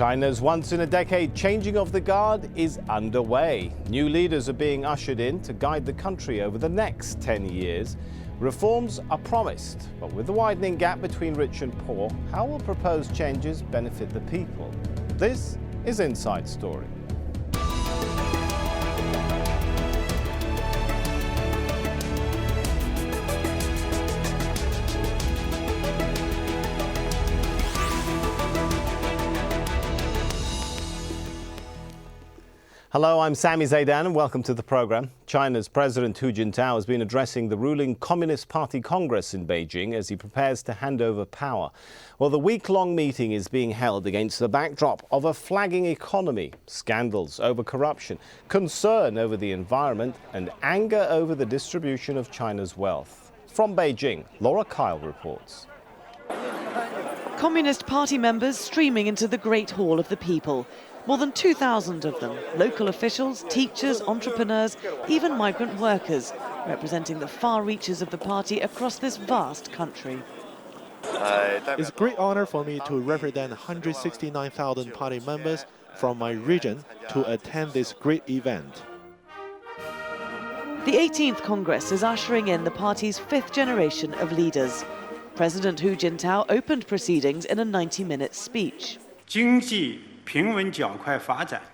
China's once-in-a-decade changing of the guard is underway. New leaders are being ushered in to guide the country over the next 10 years. Reforms are promised, but with the widening gap between rich and poor, how will proposed changes benefit the people? This is Inside Story. Hello, I'm Sami Zaidan and welcome to the program. China's President Hu Jintao has been addressing the ruling Communist Party Congress in Beijing as he prepares to hand over power. Well, the week-long meeting is being held against the backdrop of a flagging economy, scandals over corruption, concern over the environment and anger over the distribution of China's wealth. From Beijing, Laura Kyle reports. Communist Party members streaming into the Great Hall of the People. More than 2,000 of them, local officials, teachers, entrepreneurs, even migrant workers, representing the far reaches of the party across this vast country. It's a great honor for me to represent 169,000 party members from my region to attend this great event. The 18th Congress is ushering in the party's fifth generation of leaders. President Hu Jintao opened proceedings in a 90-minute speech.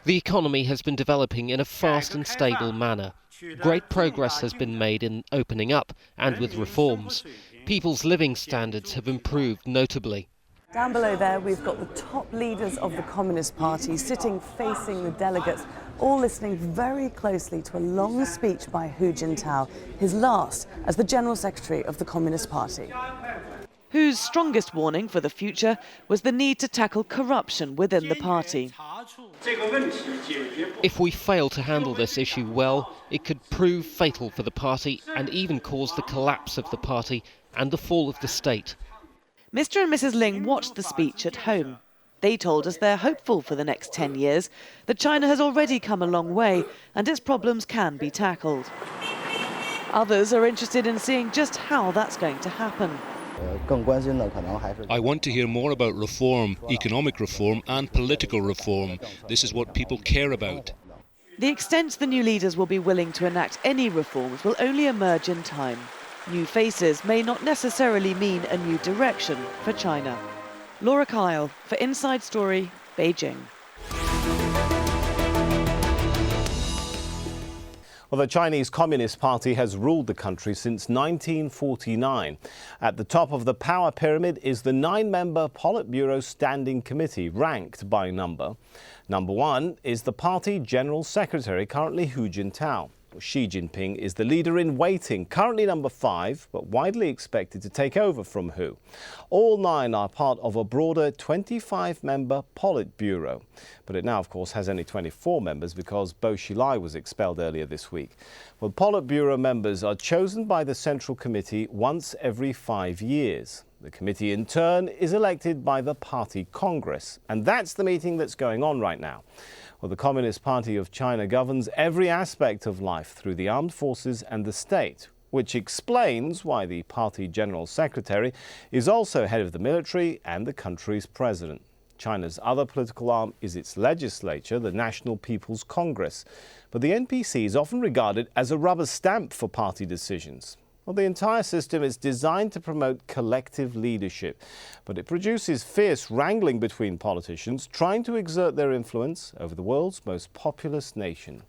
The economy has been developing in a fast and stable manner. Great progress has been made in opening up and with reforms. People's living standards have improved notably. Down below there, we've got the top leaders of the Communist Party sitting facing the delegates, all listening very closely to a long speech by Hu Jintao, his last as the General Secretary of the Communist Party. Hu's strongest warning for the future was the need to tackle corruption within the party. If we fail to handle this issue well, it could prove fatal for the party and even cause the collapse of the party and the fall of the state. Mr. and Mrs. Ling watched the speech at home. They told us they're hopeful for the next 10 years, that China has already come a long way and its problems can be tackled. Others are interested in seeing just how that's going to happen. I want to hear more about reform, economic reform and political reform. This is what people care about. The extent the new leaders will be willing to enact any reforms will only emerge in time. New faces may not necessarily mean a new direction for China. Laura Kyle for Inside Story, Beijing. Well, the Chinese Communist Party has ruled the country since 1949. At the top of the power pyramid is the 9-member Politburo Standing Committee, ranked by number. Number 1 is the party General Secretary, currently Hu Jintao. Xi Jinping is the leader in waiting, currently number 5, but widely expected to take over from Hu. All 9 are part of a broader 25-member Politburo. But it now, of course, has only 24 members because Bo Xilai was expelled earlier this week. Well, Politburo members are chosen by the Central Committee once every 5 years. The committee, in turn, is elected by the Party Congress. And that's the meeting that's going on right now. Well, the Communist Party of China governs every aspect of life through the armed forces and the state, which explains why the party General Secretary is also head of the military and the country's president. China's other political arm is its legislature, the National People's Congress. But the NPC is often regarded as a rubber stamp for party decisions. Well, the entire system is designed to promote collective leadership, but it produces fierce wrangling between politicians trying to exert their influence over the world's most populous nation.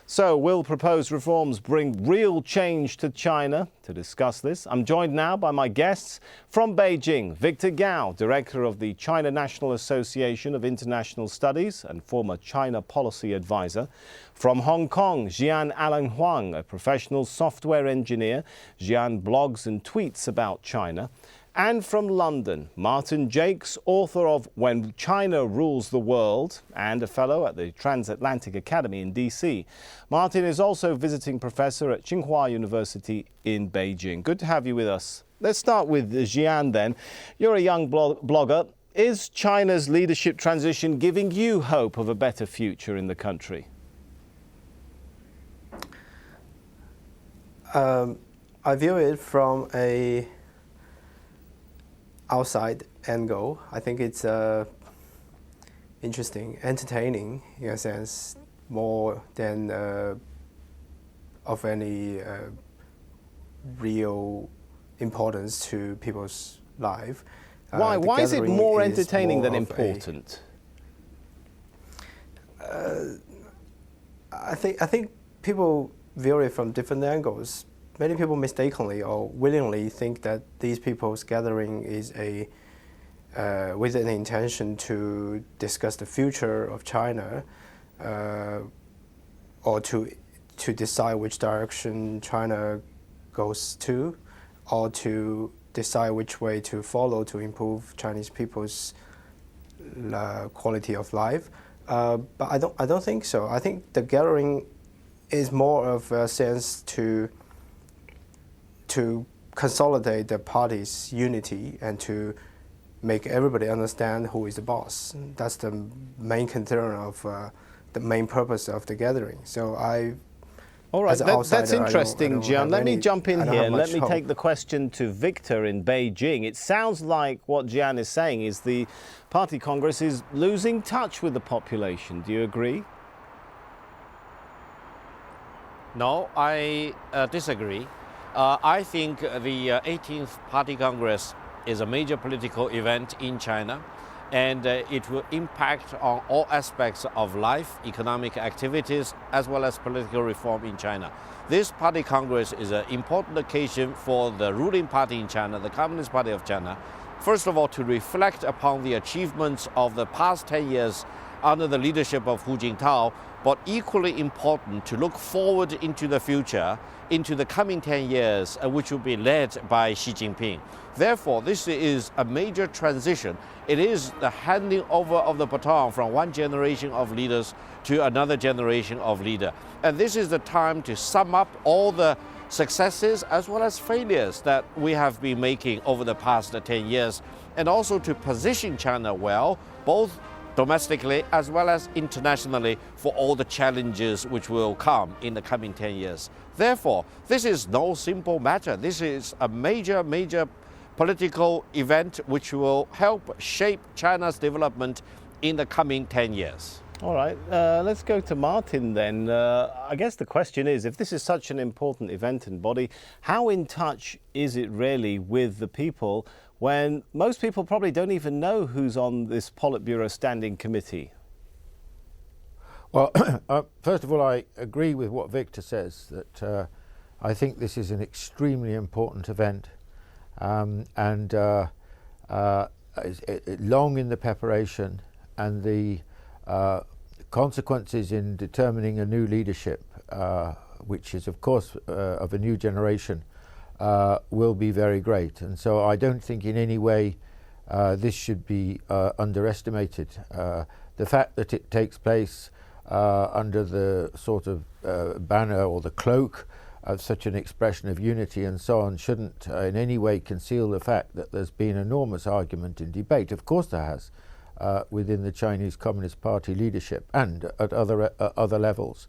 So, will proposed reforms bring real change to China? To discuss this, I'm joined now by my guests from Beijing. Victor Gao, Director of the China National Association of International Studies and former China Policy Advisor. From Hong Kong, Jian Alan Huang, a professional software engineer. Jian blogs and tweets about China. And from London, Martin Jakes, author of When China Rules the World and a fellow at the Transatlantic Academy in DC. Martin is also visiting professor at Tsinghua University in Beijing. Good to have you with us. Let's start with Jian then. You're a young blogger. Is China's leadership transition giving you hope of a better future in the country? I view it from a outside angle. I think it's interesting, entertaining in a sense, more than of any real importance to people's life. Why? Why is it more entertaining than important? I think people view it from different angles. Many people mistakenly or willingly think that these people's gathering is with an intention to discuss the future of China, or to decide which direction China goes to, or to decide which way to follow to improve Chinese people's quality of life. But I don't think so. I think the gathering is more of a sense to consolidate the party's unity and to make everybody understand who is the boss. That's the main concern of the main purpose of the gathering. So all right, that's interesting, Jian. Let me jump in here. Let me take the question to Victor in Beijing. It sounds like what Jian is saying is the Party Congress is losing touch with the population. Do you agree? No, I disagree. I think the 18th Party Congress is a major political event in China, and it will impact on all aspects of life, economic activities, as well as political reform in China. This Party Congress is an important occasion for the ruling party in China, the Communist Party of China, first of all, to reflect upon the achievements of the past 10 years under the leadership of Hu Jintao, but equally important to look forward into the future, into the coming 10 years, which will be led by Xi Jinping. Therefore, this is a major transition. It is the handing over of the baton from one generation of leaders to another generation of leaders. And this is the time to sum up all the successes as well as failures that we have been making over the past 10 years, and also to position China well, both domestically as well as internationally, for all the challenges which will come in the coming 10 years. Therefore, this is no simple matter. This is a major political event which will help shape China's development in the coming 10 years. All right, let's go to Martin then. I guess the question is, if this is such an important event and body, how in touch is it really with the people when most people probably don't even know who's on this Politburo Standing Committee? Well, first of all, I agree with what Victor says, that I think this is an extremely important event, and long in the preparation, and the consequences in determining a new leadership, which is of course of a new generation, will be very great. And so I don't think in any way this should be underestimated. The fact that it takes place under the sort of banner or the cloak of such an expression of unity and so on shouldn't in any way conceal the fact that there's been enormous argument and debate. Of course there has, within the Chinese Communist Party leadership and at other levels.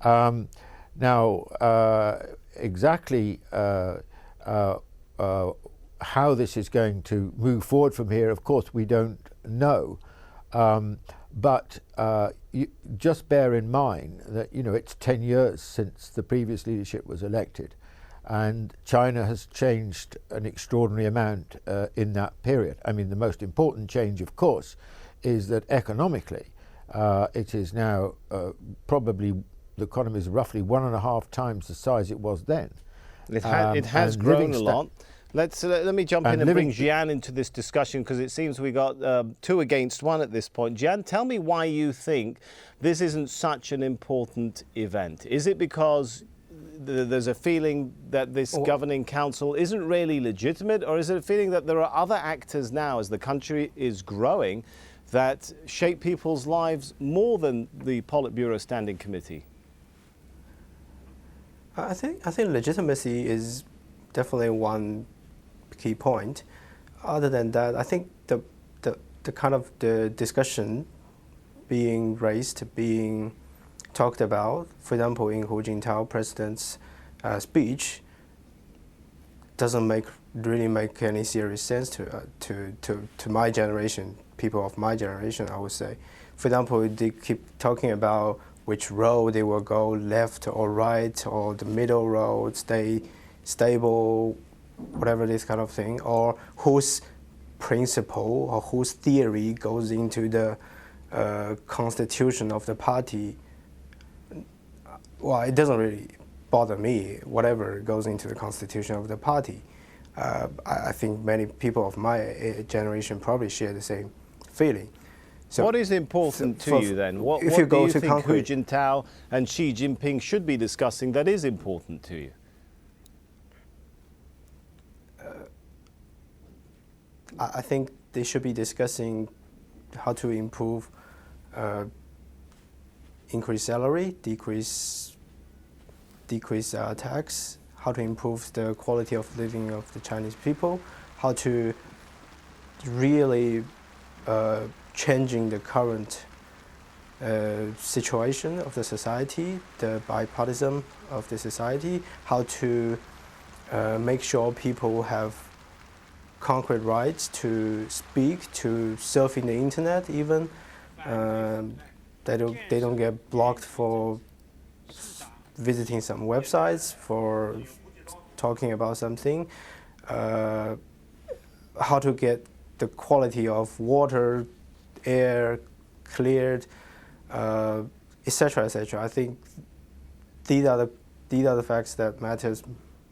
Now, exactly how this is going to move forward from here, of course, we don't know. But you just bear in mind that, you know, it's 10 years since the previous leadership was elected, and China has changed an extraordinary amount in that period. I mean, the most important change, of course, is that economically it is now probably, the economy is roughly 1.5 times the size it was then. It has grown a lot. Let me jump in and bring Jian into this discussion, because it seems we got 2 against 1 at this point. Jian, tell me why you think this isn't such an important event. Is it because there's a feeling that this governing council isn't really legitimate, or is it a feeling that there are other actors now, as the country is growing, that shape people's lives more than the Politburo Standing Committee? I think legitimacy is definitely one key point. Other than that, I think the kind of the discussion being raised, being talked about, for example, in Hu Jintao president's speech, doesn't really make any serious sense to my generation, people of my generation, I would say. For example, they keep talking about which road they will go, left or right, or the middle road, stay stable, whatever this kind of thing, or whose principle or whose theory goes into the constitution of the party. Well, it doesn't really bother me, whatever goes into the constitution of the party. I think many people of my generation probably share the same feeling. So what is important to you then? What do you think Hu Jintao and Xi Jinping should be discussing that is important to you? I think they should be discussing how to improve, increase salary, decrease tax, how to improve the quality of living of the Chinese people, how to really changing the current situation of the society, the bipartisan of the society, how to make sure people have concrete rights to speak, to surf in the internet even. They don't get blocked for visiting some websites, for talking about something. How to get the quality of water, air cleared, etc., etc. I think these are the facts that matters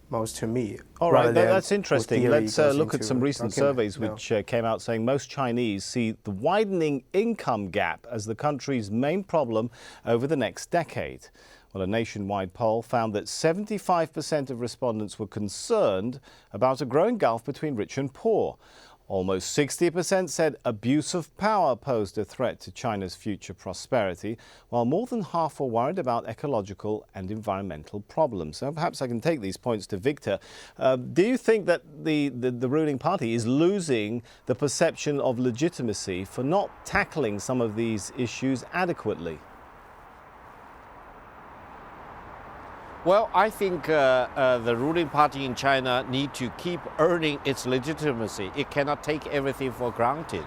most to me. All right, that's interesting. Let's look at some recent surveys which came out saying most Chinese see the widening income gap as the country's main problem over the next decade. Well, a nationwide poll found that 75% of respondents were concerned about a growing gulf between rich and poor. Almost 60% said abuse of power posed a threat to China's future prosperity, while more than half were worried about ecological and environmental problems. So perhaps I can take these points to Victor. Do you think that the ruling party is losing the perception of legitimacy for not tackling some of these issues adequately? Well, I think the ruling party in China need to keep earning its legitimacy. It cannot take everything for granted.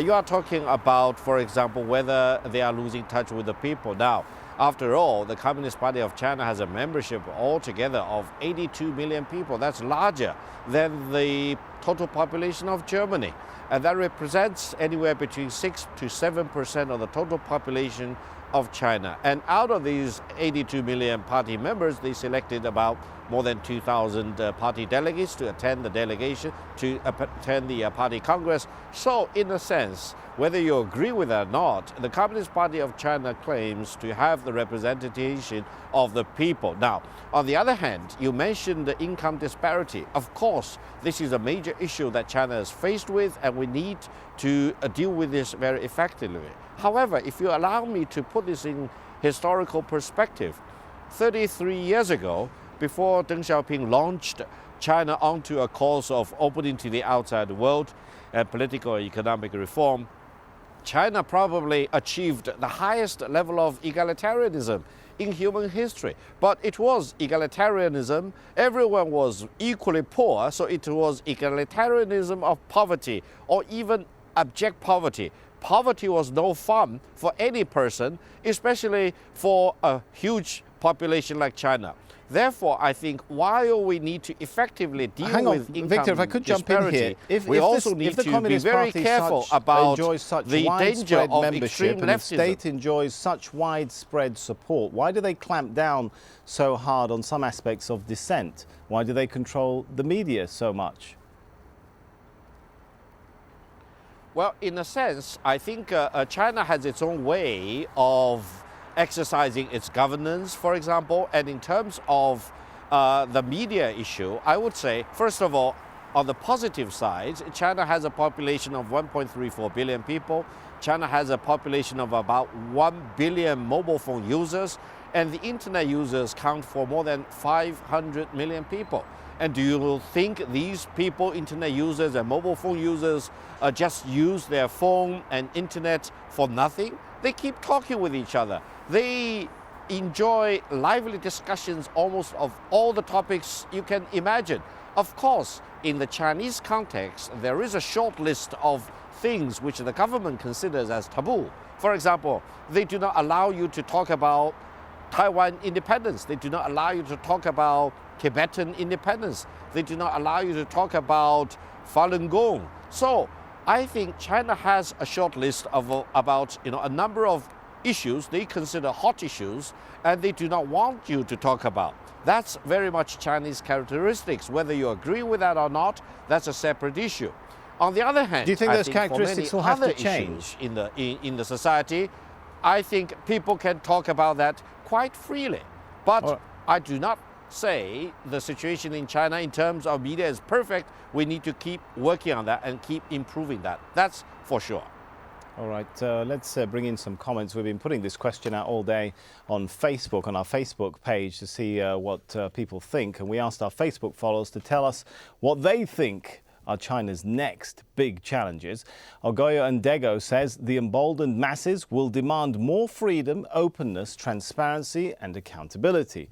You are talking about, for example, whether they are losing touch with the people. Now, after all, the Communist Party of China has a membership altogether of 82 million people. That's larger than the total population of Germany. And that represents anywhere between 6 to 7% of the total population of China. And out of these 82 million party members, they selected about more than 2,000 party delegates to attend the delegation, to attend the party congress. So in a sense, whether you agree with it or not, the Communist Party of China claims to have the representation of the people. Now, on the other hand, you mentioned the income disparity. Of course, this is a major issue that China is faced with, and we need to deal with this very effectively. However, if you allow me to put this in historical perspective, 33 years ago, before Deng Xiaoping launched China onto a course of opening to the outside world and political and economic reform, China probably achieved the highest level of egalitarianism in human history. But it was egalitarianism. Everyone was equally poor, so it was egalitarianism of poverty, or even abject poverty. Poverty was no fun for any person, especially for a huge population like China. Therefore, I think while we need to effectively deal with income Victor, if I could jump in here, we also need to be very careful about the danger of extreme leftism. And the state enjoys such widespread support, why do they clamp down so hard on some aspects of dissent? Why do they control the media so much? Well, in a sense, I think China has its own way of exercising its governance, for example. And in terms of the media issue, I would say, first of all, on the positive side, China has a population of 1.34 billion people. China has a population of about 1 billion mobile phone users, and the internet users count for more than 500 million people. And do you think these people, internet users and mobile phone users, just use their phone and internet for nothing? They keep talking with each other. They enjoy lively discussions almost of all the topics you can imagine. Of course, in the Chinese context, there is a short list of things which the government considers as taboo. For example, they do not allow you to talk about Taiwan independence. They do not allow you to talk about Tibetan independence. They do not allow you to talk about Falun Gong. So I think China has a short list of about a number of issues they consider hot issues, and they do not want you to talk about. That's very much Chinese characteristics. Whether you agree with that or not, that's a separate issue. On the other hand, do you think those characteristics will have to change in the society? I think people can talk about that quite freely. But I do not say the situation in China in terms of media is perfect. We need to keep working on that and keep improving that. That's for sure. All right, let's bring in some comments. We've been putting this question out all day on Facebook, on our Facebook page, to see what people think. And we asked our Facebook followers to tell us what they think are China's next big challenges. Ogoyo Ndego says the emboldened masses will demand more freedom, openness, transparency and accountability.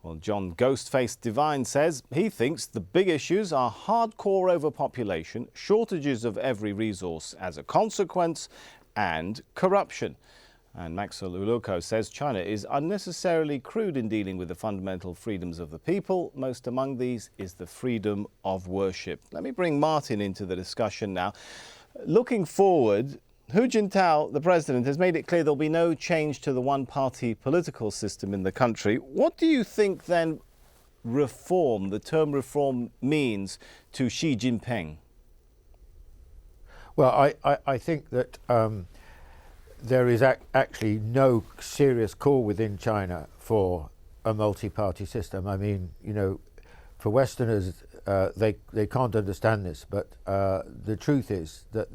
Well, John Ghostface Divine says he thinks the big issues are hardcore overpopulation, shortages of every resource as a consequence, and corruption. And Maxwell Uluko says China is unnecessarily crude in dealing with the fundamental freedoms of the people. Most among these is the freedom of worship. Let me bring Martin into the discussion now. Looking forward, Hu Jintao, the president, has made it clear there'll be no change to the one-party political system in the country. What do you think then reform, the term reform, means to Xi Jinping? Well, I think that there is actually no serious call within China for a multi-party system. I mean, for Westerners, they can't understand this, but the truth is that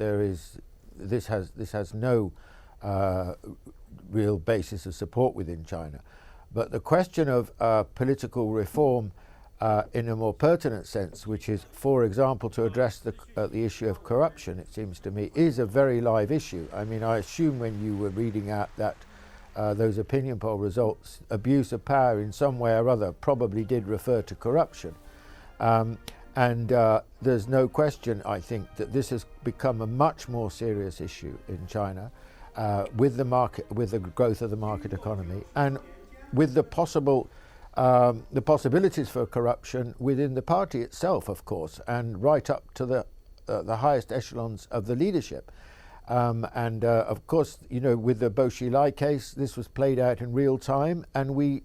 this has no real basis of support within China. But the question of political reform in a more pertinent sense, which is, for example, to address the issue of corruption, it seems to me, is a very live issue. I mean, I assume when you were reading out that those opinion poll results, abuse of power in some way or other probably did refer to corruption. And there's no question, I think, that this has become a much more serious issue in China with the growth of the market economy, and with the possibilities for corruption within the party itself, of course, and right up to the highest echelons of the leadership. Of course, with the Bo Xilai case, this was played out in real time, and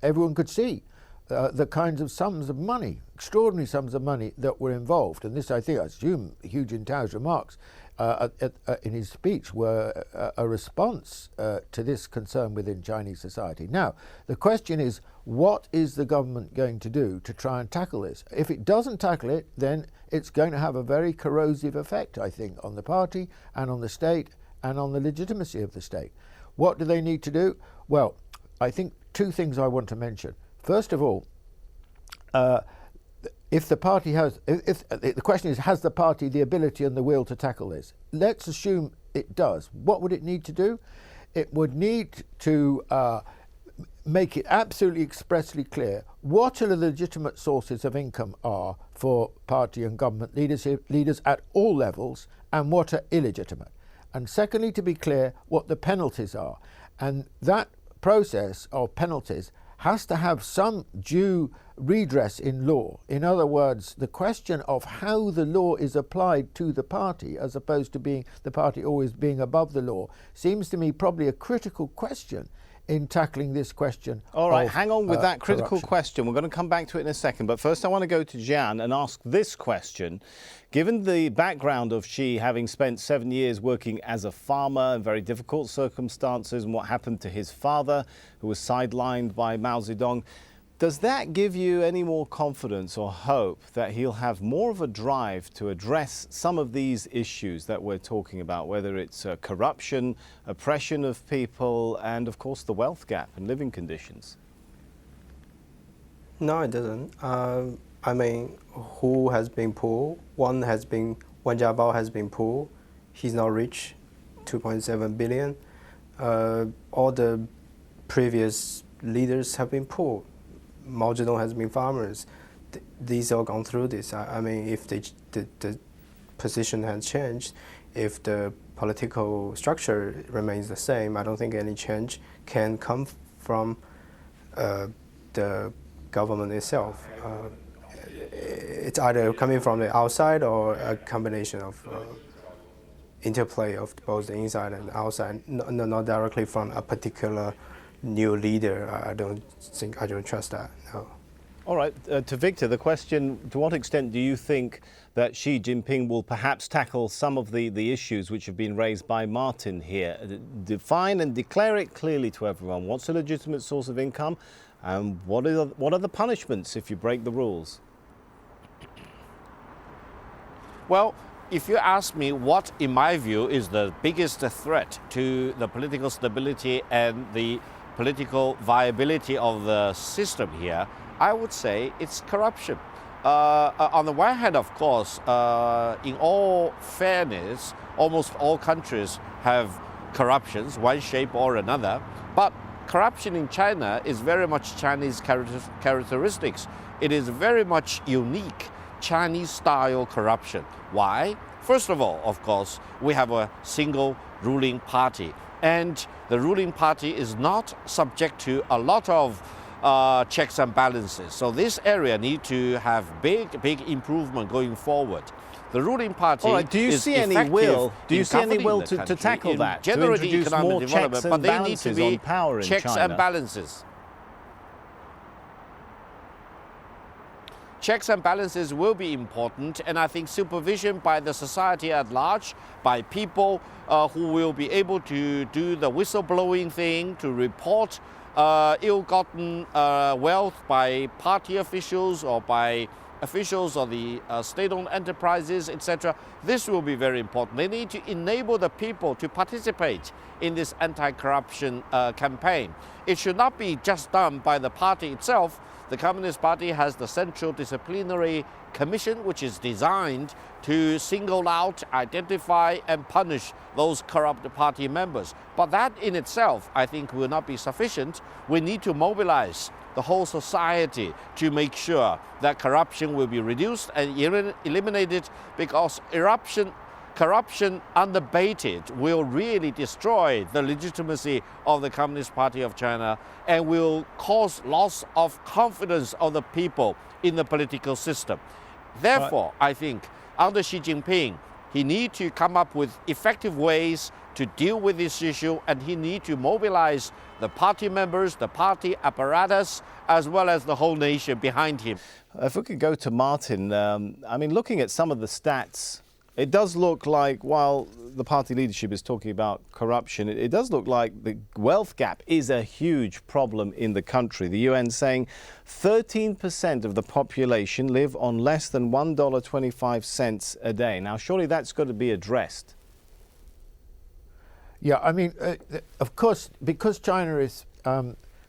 everyone could see the kinds of sums of money, extraordinary sums of money that were involved. And this, I assume Hu Jintao's remarks in his speech were a response to this concern within Chinese society. Now, the question is, what is the government going to do to try and tackle this? If it doesn't tackle it, then it's going to have a very corrosive effect, I think, on the party and on the state and on the legitimacy of the state. What do they need to do? Well, I think two things I want to mention. First of all, if the party if the question is, has the party the ability and the will to tackle this? Let's assume it does. What would it need to do? It would need to make it absolutely expressly clear what are the legitimate sources of income are for party and government leaders at all levels, and what are illegitimate. And secondly, to be clear what the penalties are. And that process of penalties has to have some due redress in law. In other words, the question of how the law is applied to the party, as opposed to being the party always being above the law, seems to me probably a critical question in tackling this question. All right, hang on with that critical corruption. question. We're going to come back to it in a second. But first I want to go to Jian and ask this question. Given the background of Xi having spent 7 years working as a farmer in very difficult circumstances, and what happened to his father, who was sidelined by Mao Zedong, does that give you any more confidence or hope that he'll have more of a drive to address some of these issues that we're talking about, whether it's corruption, oppression of people, and of course the wealth gap and living conditions? No, it doesn't. I mean, Hu has been poor. Wan Jiabao has been poor. He's now rich, 2.7 billion. All the previous leaders have been poor. Mao Zedong has been farmers. These all gone through this. I mean, if the position has changed, if the political structure remains the same, I don't think any change can come from the government itself. It's either coming from the outside or a combination of interplay of both the inside and the outside, not directly from a particular new leader. I don't trust that, no. All right, to Victor, the question, to what extent do you think that Xi Jinping will perhaps tackle some of the issues which have been raised by Martin here? Define and declare it clearly to everyone. What's a legitimate source of income? And what are the punishments if you break the rules? Well, if you ask me what, in my view, is the biggest threat to the political stability and the political viability of the system here, I would say it's corruption. On the one hand, of course, in all fairness, almost all countries have corruptions, one shape or another. But corruption in China is very much Chinese characteristics. It is very much unique Chinese-style corruption. Why? First of all, of course, we have a single ruling party. And the ruling party is not subject to a lot of checks and balances. So this area needs to have big improvement going forward. The ruling party All right, do you see any will? Do you see any will to tackle that? To introduce more checks and balances on power in China? Checks and balances. Checks and balances will be important, and I think supervision by the society at large, by people who will be able to do the whistleblowing thing, to report ill-gotten wealth by party officials or by officials of the state-owned enterprises, etc. This will be very important. They need to enable the people to participate in this anti-corruption campaign. It should not be just done by the party itself. The Communist Party has the Central Disciplinary Commission, which is designed to single out, identify, and punish those corrupt party members. But that in itself, I think, will not be sufficient. We need to mobilize the whole society to make sure that corruption will be reduced and eliminated, because corruption unabated will really destroy the legitimacy of the Communist Party of China and will cause loss of confidence of the people in the political system. Therefore, I think under Xi Jinping, he needs to come up with effective ways to deal with this issue, and he needs to mobilize the party members, the party apparatus, as well as the whole nation behind him. If we could go to Martin, I mean, looking at some of the stats, it does look like, while the party leadership is talking about corruption, it does look like the wealth gap is a huge problem in the country. The UN saying 13% of the population live on less than $1.25 a day. Now, surely that's got to be addressed. Yeah, I mean, of course, because China is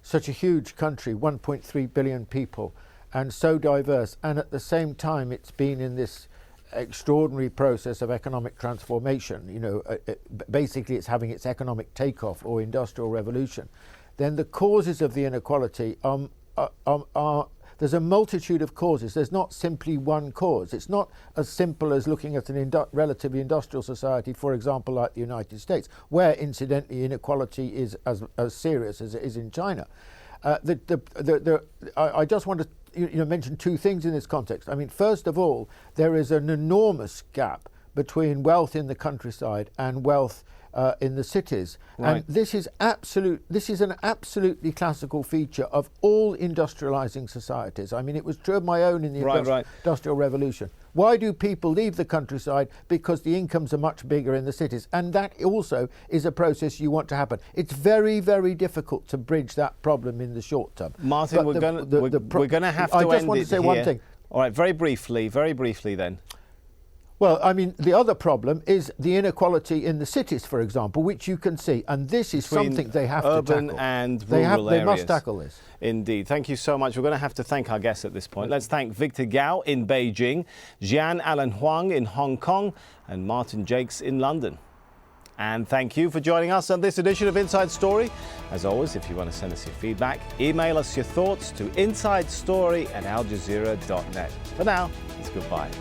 such a huge country, 1.3 billion people, and so diverse, and at the same time it's been in this extraordinary process of economic transformation, you know, basically it's having its economic takeoff or industrial revolution, then the causes of the inequality are there's a multitude of causes. There's not simply one cause. It's not as simple as looking at an relatively industrial society, for example, like the United States, where incidentally inequality is as serious as it is in China. I just want to mention two things in this context. I mean, first of all, there is an enormous gap between wealth in the countryside and wealth in the cities, right. And this is an absolutely classical feature of all industrializing societies. I mean, it was true of my own in the Industrial Revolution. Why do people leave the countryside? Because the incomes are much bigger in the cities, and that also is a process you want to happen. It's very, very difficult to bridge that problem in the short term. Martin, we're going to have to end it here. I just want to say one thing. All right, very briefly then. Well, I mean, the other problem is the inequality in the cities, for example, which you can see, and this is something they have to tackle. Urban and rural areas. They must tackle this. Indeed. Thank you so much. We're going to have to thank our guests at this point. Let's thank Victor Gao in Beijing, Jian Alan Huang in Hong Kong, and Martin Jakes in London. And thank you for joining us on this edition of Inside Story. As always, if you want to send us your feedback, email us your thoughts to insidestory@aljazeera.net. For now, it's goodbye.